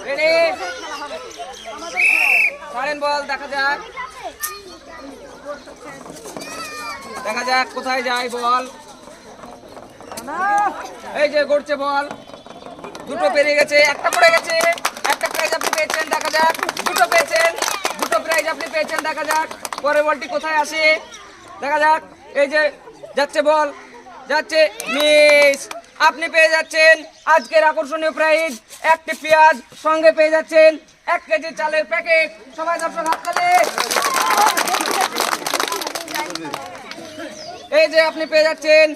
Ready ছাড়েন বল দেখা যাক কোথায় যায় বল এই যে গড়ছে বল দুটো পেরিয়ে গেছে একটা পড়ে গেছে একটা প্রাইজ আপনি পেয়েছেন দেখা যাক দুটো পেয়েছেন দুটো প্রাইজ আপনি পেয়েছেন দেখা যাক পরের বলটি কোথায় আসে দেখা যাক এই যে যাচ্ছে বল যাচ্ছে মিস আপনি পেয়ে যাচ্ছেন আজকের আকর্ষণীয় প্রাইজ একটি পেঁয়াজ সঙ্গে পেয়ে যাচ্ছেন 1 কেজি চালের প্যাকেট সবাই দর্শক হাততালি এই যে আপনি পেয়ে যাচ্ছেন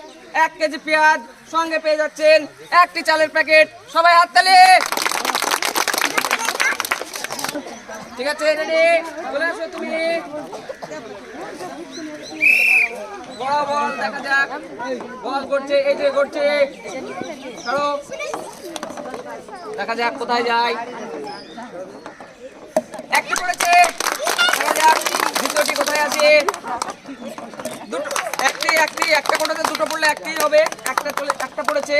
1 কেজি পেঁয়াজ সঙ্গে পেয়ে যাচ্ছেন একটি চালের প্যাকেট সবাই হাততালি ঠিক আছে রেডি চলে আসো তুমি বল দেখা যাক বল করছে এই যে করছে ছাড়ো দেখা যাক কোথায় যায় একটি পড়েছে দেখা যাক দ্বিতীয়টি কোথায় আছে দুটো একটা কোটাতে দুটো পড়লে একটি হবে একটা পড়েছে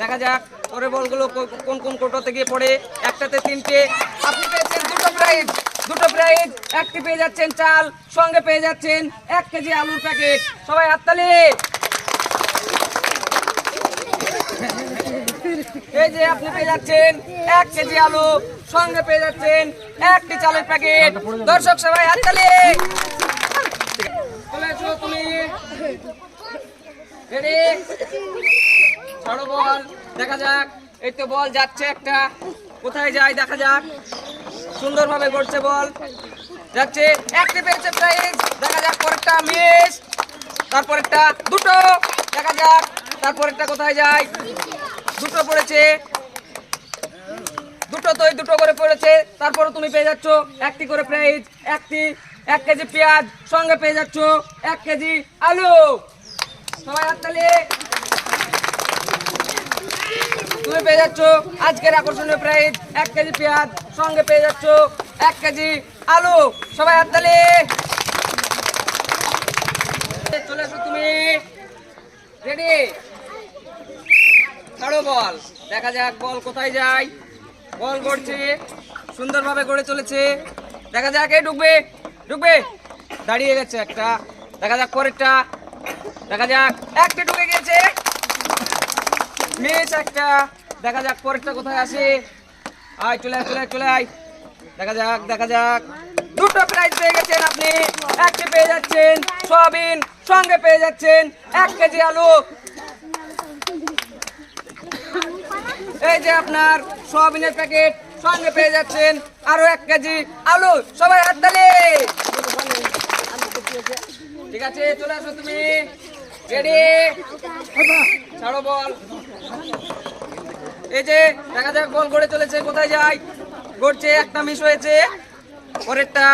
দেখা যাক পরে বলগুলো কোন কোন কোটাতে গিয়ে পড়ে একটাতে তিনটে আপনি পেয়েছেন দুটো প্রাইজ একটি পেয়ে যাচ্ছেন চাল সঙ্গে পেয়ে যাচ্ছেন 1 কেজি আলুর প্যাকেট সবাই হাততালি এই যে আপনি পেয়ে যাচ্ছেন 1 কেজি আলু সঙ্গে পেয়ে যাচ্ছেন একটি চালের প্যাকেট দর্শক সবাই হাততালি চলে এসো তুমি রেডি ছাড়ো বল দেখা যাক এই তো বল যাচ্ছে একটা কোথায় যায় দেখা যাক সুন্দরভাবে গড়ছে বল যাচ্ছে একটি পেয়েছে প্রাইজ দেখা যাক পরেরটা মিস তারপরেরটা দুটো দেখা যাক তারপরেরটা কোথায় যায় দুটো পড়েছে দুটো করে পড়েছে তারপরে তুমি পেয়ে যাচ্ছ একটি করে প্রাইজ 1 কেজি পেঁয়াজ সঙ্গে পেয়ে যাচ্ছ 1 কেজি আলু সবাই হাততালি তুমি পেয়ে যাচ্ছ আজকের আকর্ষণীয় প্রাইজ 1 কেজি পেঁয়াজ সঙ্গে পেয়ে যাচ্ছ 1 কেজি আলু সবাই হাততালি চলে আসো তুমি রেডি ছাড়ো বল দেখা যাক বল কোথায় যায় বল গড়ছে সুন্দরভাবে গড়ে চলেছে দেখা যাক এই ঢুকবে দাঁড়িয়ে গেছে একটা দেখা যাক পরেরটা দেখা যাক একটা ঢুকে গেছে মিস একটা দেখা যাক পরেরটা কোথায় আসে আয় চলে আয় দেখা যাক দুটো প্রাইজ পেয়ে গেছেন আপনি একটি পেয়ে যাচ্ছেন সয়াবিন সঙ্গে পেয়ে যাচ্ছেন 1 কেজি আলু এই যে আপনার সয়াবিনের প্যাকেট সঙ্গে পেয়ে যাচ্ছেন আরো 1 কেজি আলু সবাই হাততালি ঠিক আছে চলে আসো তুমি রেডি ছাড়ো বল এই যে দেখা যাক বল গড়ে চলেছে কোথায় যায় গড়ছে একটা মিস হয়েছে পরেরটা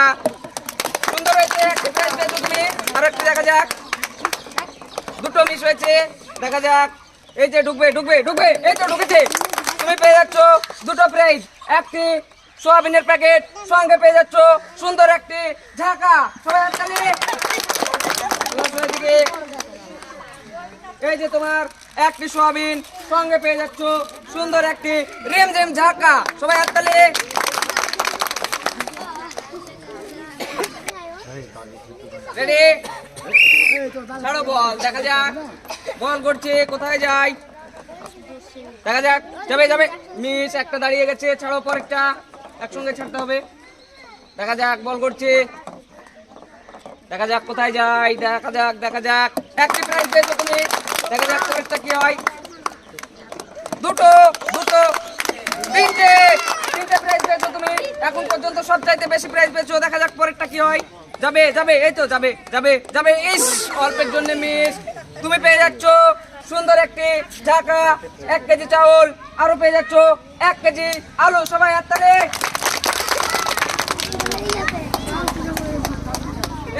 সুন্দর হয়েছে একটা প্রাইজ পেয়েছো তুমি আর একটা দেখা যাক দুটো মিস হয়েছে দেখা যাক এই যে ঢুকবে এই তো ঢুকেছে তুমি পেয়ে যাচ্ছ দুটো প্রাইজ একটি সয়াবিনের প্যাকেট সঙ্গে পেয়ে যাচ্ছ সুন্দর একটি ঝাঁকা সবাই হাততালি এই যে তোমার একটি সয়াবিন সঙ্গে পেয়ে যাচ্ছ সুন্দর একটি রেমঝেম ঝাঁকা সবাই হাততালি রেডি ছাড়ো বল দেখা যাক বল করছে কোথায় যায় দেখা যাক যাবে মিস একটা দাঁড়িয়ে গেছে ছাড়ো পরেরটা একসঙ্গে ছাড়তে হবে দেখা যাক বল করছে দেখা যাক কোথায় যায় দেখা যাক একটি প্রাইজ পেয়েছো তুমি দেখা যাক পরেরটা কি হয় দুটো তিনটে প্রাইজ পেয়েছো তুমি এখন পর্যন্ত সবচাইতে বেশি প্রাইজ পেয়েছো দেখা যাক পরেরটা কি হয় যাবে এই তো যাবে ইস অল্পের জন্য মিস তুমি পেয়ে যাচ্ছ সুন্দর একটি ঢাকা 1 কেজি চাউল আরো পেয়ে যাচ্ছ 1 কেজি আলু সবাই হাততালি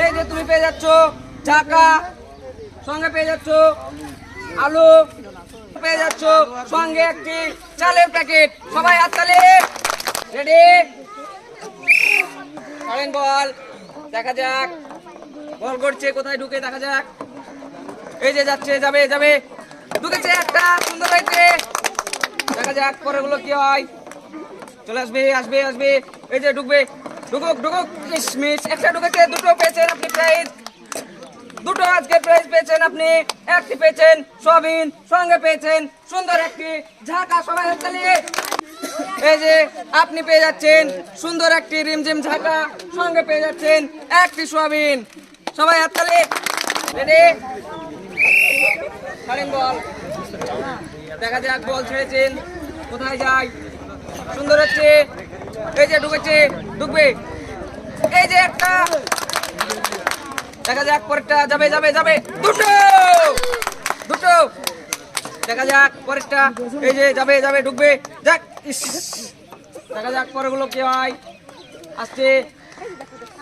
এই যে তুমি পেয়ে যাচ্ছ ঢাকা সঙ্গে পেয়ে যাচ্ছ আলু পেয়ে যাচ্ছ সঙ্গে একটি চালের প্যাকেট সবাই হাততালি রেডি ছাড়েন বল দেখা যাক বল করছে কোথায় ঢুকে দেখা যাক এই যে যাচ্ছে যাবে ঢুকেছে একটা সুন্দর হয়েছে দেখা যাক পরেগুলো কি হয় চলে আসবে আসবে আসবে, এই যে ঢুকবে, ঢুকুক ঢুকুক, মিস একটা ঢুকেছে, দুটো পেয়েছেন আপনি প্রাইজ, দুটো আজকে প্রাইজ পেয়েছেন আপনি, একটি পেয়েছেন সয়াবিন, সঙ্গে পেয়েছেন সুন্দর একটি ঝাঁকা, সবাই হাততালি। এই যে আপনি পেয়ে যাচ্ছেন সুন্দর একটি রিমঝিম ঝাঁকা, সঙ্গে পেয়ে যাচ্ছেন একটি সয়াবিন, সবাই হাততালি। রেডি, ছাড়েন বল, দেখা যাক বল ছেড়েছেন কোথায় যায়, সুন্দর হচ্ছে, এই যে ঢুকেছে, ঢুকবে, এই যে একটা, দেখা যাক পরেরটা, যাবে যাবে যাবে, দুটো দুটো, দেখা যাক পরেরটা, এই যে যাবে যাবে, ঢুকবে, যাক, দেখা যাক পরেরগুলো কি হয়, আসছে,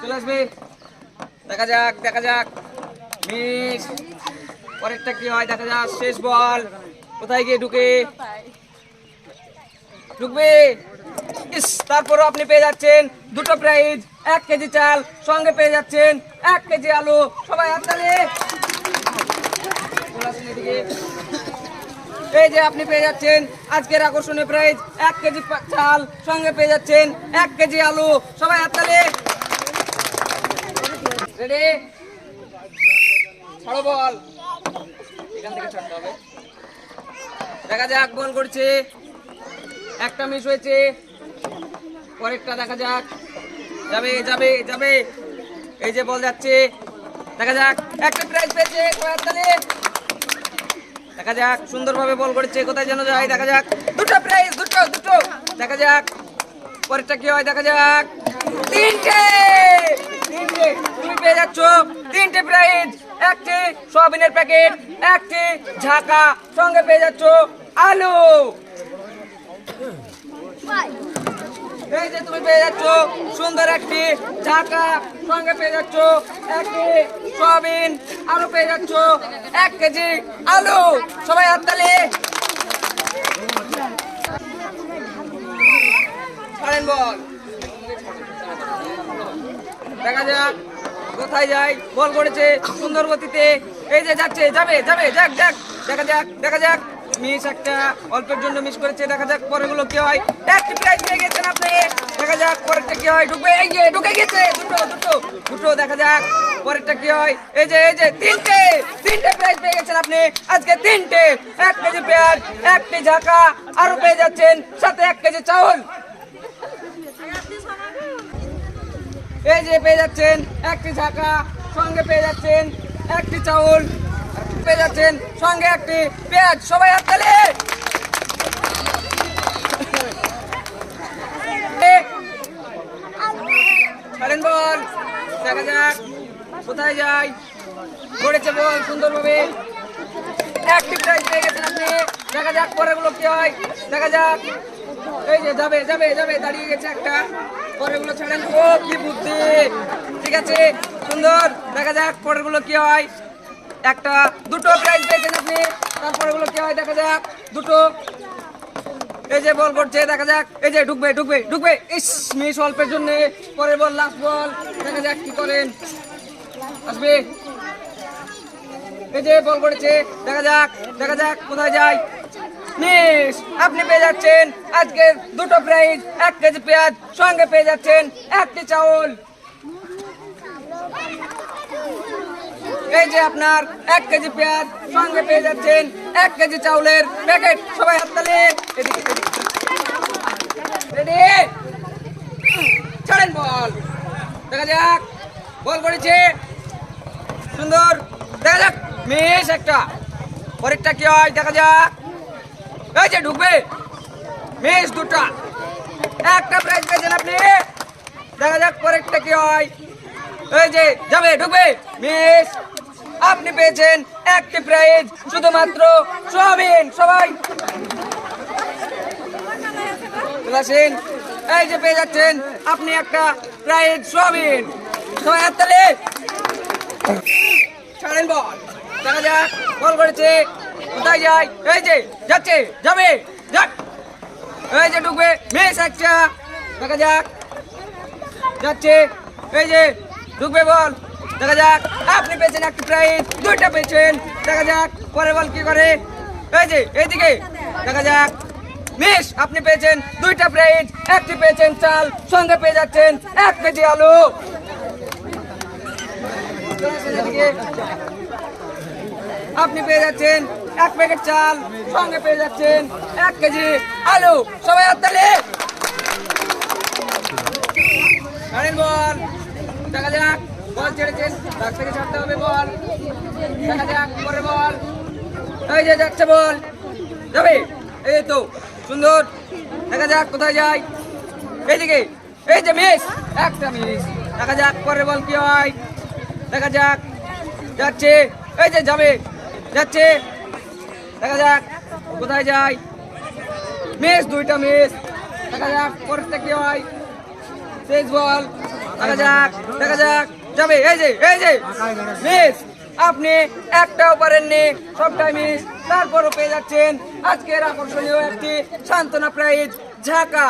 চলে আসবে, দেখা যাক দেখা যাক, মিস, পরেরটা কি হয় দেখা যাক, শেষ বল, কোথায় গিয়ে ঢুকে, ঢুকবে, তারপরও আপনি পেয়ে যাচ্ছেন দুটো প্রাইজ, 1 কেজি চাল, সঙ্গে পেয়ে যাচ্ছেন 1 কেজি আলু, সবাই হাততালি। এই যে আপনি পেয়ে যাচ্ছেন আজকের আকর্ষণীয় প্রাইজ, 1 কেজি চাল, সঙ্গে পেয়ে যাচ্ছেন 1 কেজি আলু, সবাই হাততালি। রেডি, ছাড়ো বল, এখান থেকে ছাড়তে হবে, দেখা যাক বল করছে, একটা মিস হয়েছে, পরেরটা দেখা যাক, যাবে যাবে যাবে, এই যে বল যাচ্ছে, দেখা যাক একটা প্রাইজ পেয়েছে, দেখা যাক সুন্দরভাবে বল করেছে, কোথায় যেন যায়, দেখা যাক দুটো প্রাইজ, দুটো দুটো, দেখা যাক পরেরটা কি হয়, দেখা যাক, তিনটে তিনটে, তুমি পেয়ে যাচ্ছ 3টে প্রাইজ, একটি সয়াবিনের প্যাকেট, একটি ঝাঁকা, সঙ্গে পেয়ে যাচ্ছ আলু। এই যে তুমি পেয়ে যাচ্ছ সুন্দর একটি ঝাঁকা, সঙ্গে পেয়ে যাচ্ছ একটি সয়াবিন, আরো পেয়ে যাচ্ছ 1 কেজি আলু, সবাই হাততালি। ছাড়েন বল, দেখা যাক কোথায় যায়, বল করেছে সুন্দর গতিতে, এই যে যাচ্ছে, যাবে যাবে, যাক যাক, দেখা যাক দেখা যাক, মিস একটা, অল্পের জন্য মিস করেছে, দেখা যাক পরেরগুলো কি হয়, একটি প্রাইজ পেয়ে গেছেন আপনি, দেখা যাক পরেরটা কি হয়, ঢুকবে, এই যে ঢুকে গেছে, দুটো দুটো দুটো, দেখা যাক পরেরটা কি হয়, এই যে তিনটে তিনটে প্রাইজ পেয়ে গেছেন আপনি আজকে, 3টে, 1 কেজি পেঁয়াজ, একটি ঝাঁকা, আরো পেয়ে যাচ্ছেন সাথে 1 কেজি চাউল। এই যে পেয়ে যাচ্ছেন একটি ঝাঁকা, সঙ্গে পেয়ে যাচ্ছেন একটি চাউল, পেয়ে যাচ্ছেন সঙ্গে একটি পেঁয়াজ, সবাই হাততালি। ছাড়েন বল, দেখা যাক কোথায় যায়, ধরেছে বল সুন্দরভাবে, একটি প্রাইজ পেয়ে গেছেন আপনি, দেখা যাক পরেরগুলো কি হয়, দেখা যাক, এই যে যাবে যাবে যাবে, দাঁড়িয়ে গেছে একটা, পরেরগুলো ছাড়েন, ও কি বুদ্ধি, ঠিক আছে সুন্দর, দেখা যাক পরেরগুলো কি হয়, একটা, দুটো প্রাইজ পেয়েছেন আপনি, তারপরেগুলো কি হয় দেখা যাক, দুটো, এই যে বল করছে, দেখা যাক, এই যে ঢুকবে ঢুকবে ঢুকবে, ইস মিস অল্পের জন্য, পরের বল লাস্ট বল, দেখা যাক কি করেন, আসবে, এই যে বল করেছে, দেখা যাক কোথায় যায়, মিস, আপনি পেয়ে যাচ্ছেন আজকে দুটো প্রাইজ, 1 কেজি পেঁয়াজ, সঙ্গে পেয়ে যাচ্ছেন একটি চাউল। এই যে আপনার 1 কেজি পেঁয়াজ, সঙ্গে পেয়ে যাচ্ছেন 1 কেজি চাউলের প্যাকেট, সবাই হাততালি। রেডি, ছাড়েন বল, দেখা যাক বল করেছে সুন্দর, দেখা যাক মিস একটা, পরেরটা কি হয় দেখা যাক, এই যে ঢুকবে, মিস দুটা, একটা প্রাইজ পেয়েছেন আপনি, দেখা যাক পরেরটা কি হয়, এই যে যাবে ঢুকবে, মিস, আপনি পেয়েছেন একটি প্রাইজ, শুধুমাত্র সয়াবিন, সবাই আসেন, এই যে পেয়ে যাচ্ছেন আপনি একটা প্রাইজ সয়াবিন, সবাই হাততালি। ছাড়েন বল, দেখা যাক বল করেছে, কোথায় যায়, এই যে যাচ্ছে, যাবে, যাক, এই যে ঢুকবে, মিস একটা, দেখা যাক যাচ্ছে, এই যে ঢুকবে বল, দেখা যাক আপনি পেয়েছেন একটি প্রাইজ, 2টা পেয়েছেন, দেখা যাক পরের বল কি করে, এই যে এইদিকে, দেখা যাক মিস আপনি পেয়েছেন 2টা প্রাইজ, একটি পেয়েছেন চাল, সঙ্গে পেয়ে যাচ্ছেন 1 কেজি আলু। আপনি পেয়ে যাচ্ছেন 1 প্যাকেট চাল, সঙ্গে পেয়ে যাচ্ছেন 1 কেজি আলু। সবাই হাততালি। কারেন বল, দেখা যাক, বল ছেড়েছেন, তার থেকে ছাড়তে হবে বল, দেখা যাক, পরে বল, এই যে যাচ্ছে বল, যাবে, এই তো সুন্দর, দেখা যাক কোথায় যায়, এইদিকে, এই যে মিস, একটা মিস, দেখা যাক পরের বল কি হয়, দেখা যাক, যাচ্ছে, এই যে যাবে, যাচ্ছে, দেখা যাক কোথায় যায়, মিস, 2টা মিস, দেখা যাক পরেরটা কি হয়, শেষ বল, দেখা যাক, দেখা যাক, যাবে, এই যে মিস, আপনি একটাও পারেননি, সবটাই মিস, তারপরও পেয়ে যাচ্ছেন আজকের আকর্ষণীয় একটি সান্ত্বনা প্রাইজ ঝাঁকা।